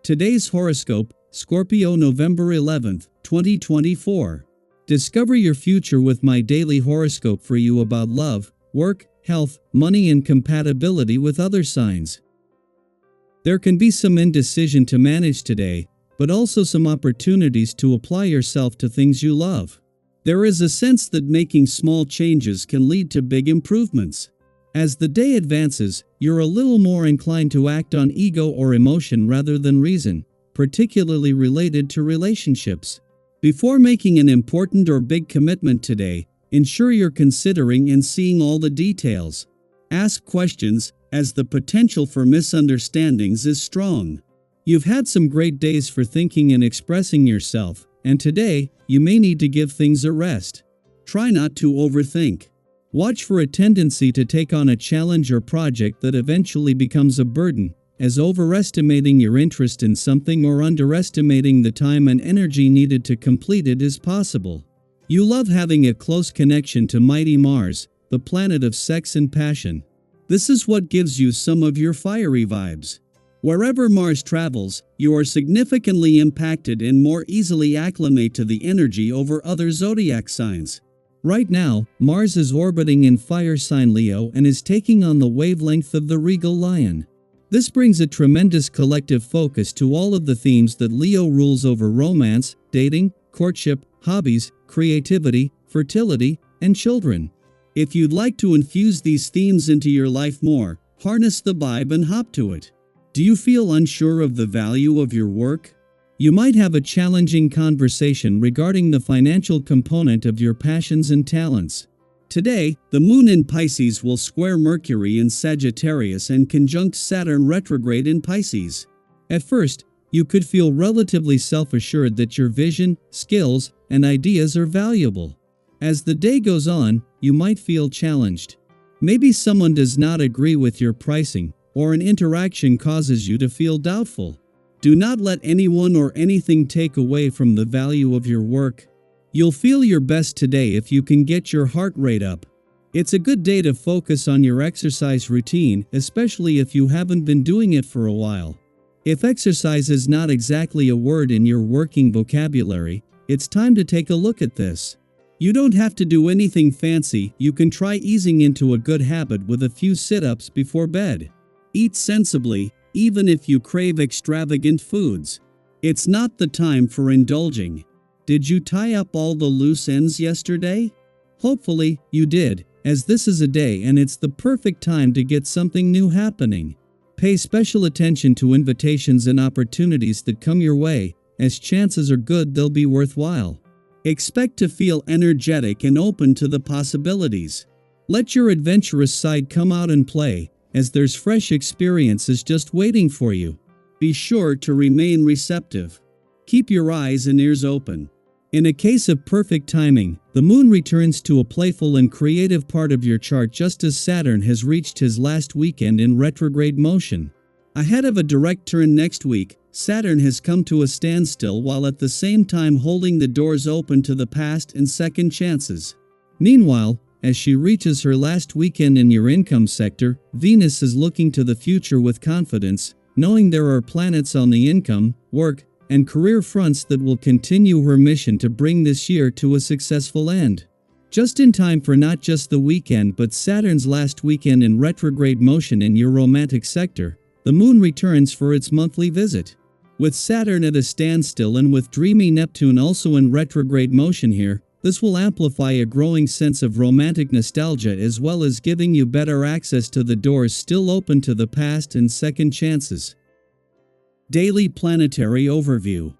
Today's horoscope, Scorpio November 11th, 2024. Discover your future with my daily horoscope for you about love, work, health, money and compatibility with other signs. There can be some indecision to manage today, but also some opportunities to apply yourself to things you love. There is a sense that making small changes can lead to big improvements. As the day advances, you're a little more inclined to act on ego or emotion rather than reason, particularly related to relationships. Before making an important or big commitment today, ensure you're considering and seeing all the details. Ask questions, as the potential for misunderstandings is strong. You've had some great days for thinking and expressing yourself, and today, you may need to give things a rest. Try not to overthink. Watch for a tendency to take on a challenge or project that eventually becomes a burden, as overestimating your interest in something or underestimating the time and energy needed to complete it is possible. You love having a close connection to mighty Mars, the planet of sex and passion. This is what gives you some of your fiery vibes. Wherever Mars travels, you are significantly impacted and more easily acclimate to the energy over other zodiac signs. Right now, Mars is orbiting in fire sign Leo and is taking on the wavelength of the regal lion. This brings a tremendous collective focus to all of the themes that Leo rules over: romance, dating, courtship, hobbies, creativity, fertility, and children. If you'd like to infuse these themes into your life more, harness the vibe and hop to it. Do you feel unsure of the value of your work? You might have a challenging conversation regarding the financial component of your passions and talents. Today, the Moon in Pisces will square Mercury in Sagittarius and conjunct Saturn retrograde in Pisces. At first, you could feel relatively self-assured that your vision, skills, and ideas are valuable. As the day goes on, you might feel challenged. Maybe someone does not agree with your pricing, or an interaction causes you to feel doubtful. Do not let anyone or anything take away from the value of your work. You'll feel your best today if you can get your heart rate up. It's a good day to focus on your exercise routine, especially if you haven't been doing it for a while. If exercise is not exactly a word in your working vocabulary, it's time to take a look at this. You don't have to do anything fancy. You can try easing into a good habit with a few sit-ups before bed. Eat sensibly, even if you crave extravagant foods. It's not the time for indulging. Did you tie up all the loose ends yesterday? Hopefully, you did, as this is a day and it's the perfect time to get something new happening. Pay special attention to invitations and opportunities that come your way, as chances are good they'll be worthwhile. Expect to feel energetic and open to the possibilities. Let your adventurous side come out and play, as there's fresh experiences just waiting for you. Be sure to remain receptive. Keep your eyes and ears open. In a case of perfect timing, the Moon returns to a playful and creative part of your chart just as Saturn has reached his last weekend in retrograde motion. Ahead of a direct turn next week, Saturn has come to a standstill while at the same time holding the doors open to the past and second chances. Meanwhile, as she reaches her last weekend in your income sector, Venus is looking to the future with confidence, knowing there are planets on the income, work, and career fronts that will continue her mission to bring this year to a successful end. Just in time for not just the weekend but Saturn's last weekend in retrograde motion in your romantic sector, the Moon returns for its monthly visit. With Saturn at a standstill and with dreamy Neptune also in retrograde motion here, this will amplify a growing sense of romantic nostalgia as well as giving you better access to the doors still open to the past and second chances. Daily Planetary Overview.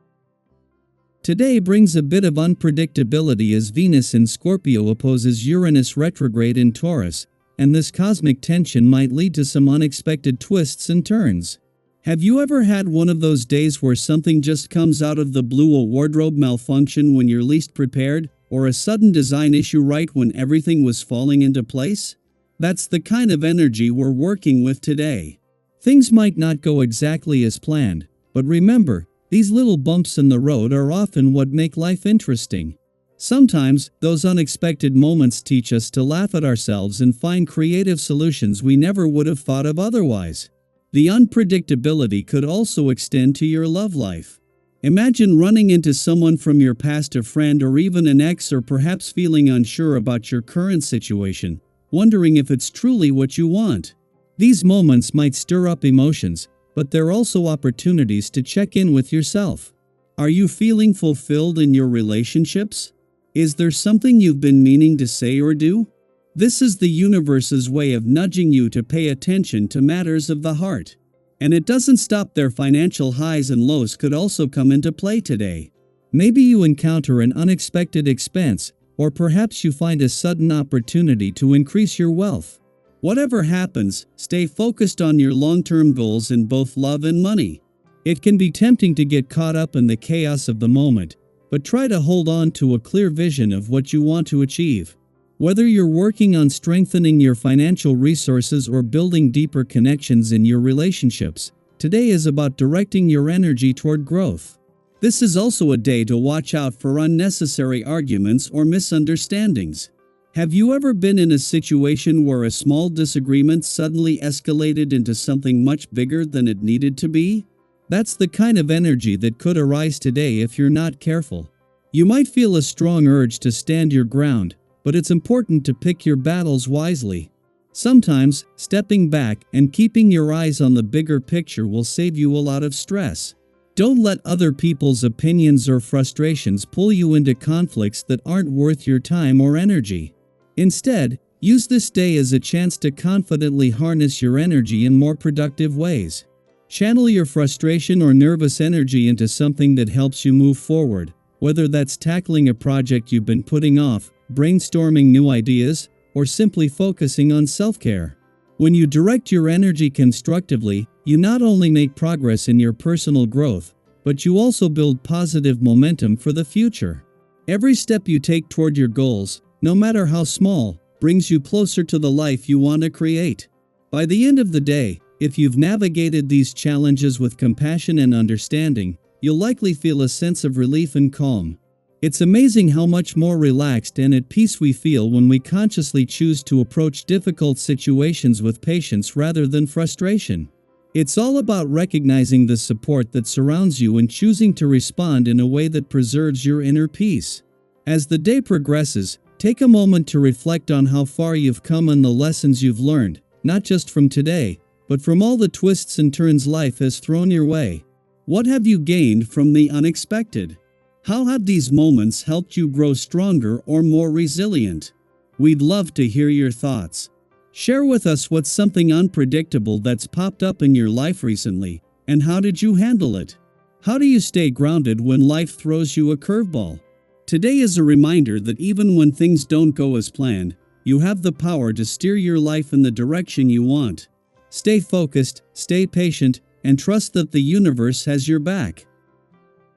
Today brings a bit of unpredictability as Venus in Scorpio opposes Uranus retrograde in Taurus, and this cosmic tension might lead to some unexpected twists and turns. Have you ever had one of those days where something just comes out of the blue, a wardrobe malfunction when you're least prepared? Or a sudden design issue right when everything was falling into place? That's the kind of energy we're working with today. Things might not go exactly as planned, but remember, these little bumps in the road are often what make life interesting. Sometimes, those unexpected moments teach us to laugh at ourselves and find creative solutions we never would have thought of otherwise. The unpredictability could also extend to your love life. Imagine running into someone from your past, a friend or even an ex, or perhaps feeling unsure about your current situation, wondering if it's truly what you want. These moments might stir up emotions, but they're also opportunities to check in with yourself. Are you feeling fulfilled in your relationships? Is there something you've been meaning to say or do? This is the universe's way of nudging you to pay attention to matters of the heart. And it doesn't stop there. Financial highs and lows could also come into play today. Maybe you encounter an unexpected expense, or perhaps you find a sudden opportunity to increase your wealth. Whatever happens, stay focused on your long-term goals in both love and money. It can be tempting to get caught up in the chaos of the moment, but try to hold on to a clear vision of what you want to achieve. Whether you're working on strengthening your financial resources or building deeper connections in your relationships, today is about directing your energy toward growth. This is also a day to watch out for unnecessary arguments or misunderstandings. Have you ever been in a situation where a small disagreement suddenly escalated into something much bigger than it needed to be? That's the kind of energy that could arise today if you're not careful. You might feel a strong urge to stand your ground, but it's important to pick your battles wisely. Sometimes, stepping back and keeping your eyes on the bigger picture will save you a lot of stress. Don't let other people's opinions or frustrations pull you into conflicts that aren't worth your time or energy. Instead, use this day as a chance to confidently harness your energy in more productive ways. Channel your frustration or nervous energy into something that helps you move forward, whether that's tackling a project you've been putting off, brainstorming new ideas, or simply focusing on self-care. When you direct your energy constructively, you not only make progress in your personal growth, but you also build positive momentum for the future. Every step you take toward your goals, no matter how small, brings you closer to the life you want to create. By the end of the day, if you've navigated these challenges with compassion and understanding, you'll likely feel a sense of relief and calm. It's amazing how much more relaxed and at peace we feel when we consciously choose to approach difficult situations with patience rather than frustration. It's all about recognizing the support that surrounds you and choosing to respond in a way that preserves your inner peace. As the day progresses, take a moment to reflect on how far you've come and the lessons you've learned, not just from today, but from all the twists and turns life has thrown your way. What have you gained from the unexpected? How have these moments helped you grow stronger or more resilient? We'd love to hear your thoughts. Share with us what's something unpredictable that's popped up in your life recently, and how did you handle it? How do you stay grounded when life throws you a curveball? Today is a reminder that even when things don't go as planned, you have the power to steer your life in the direction you want. Stay focused, stay patient, and trust that the universe has your back.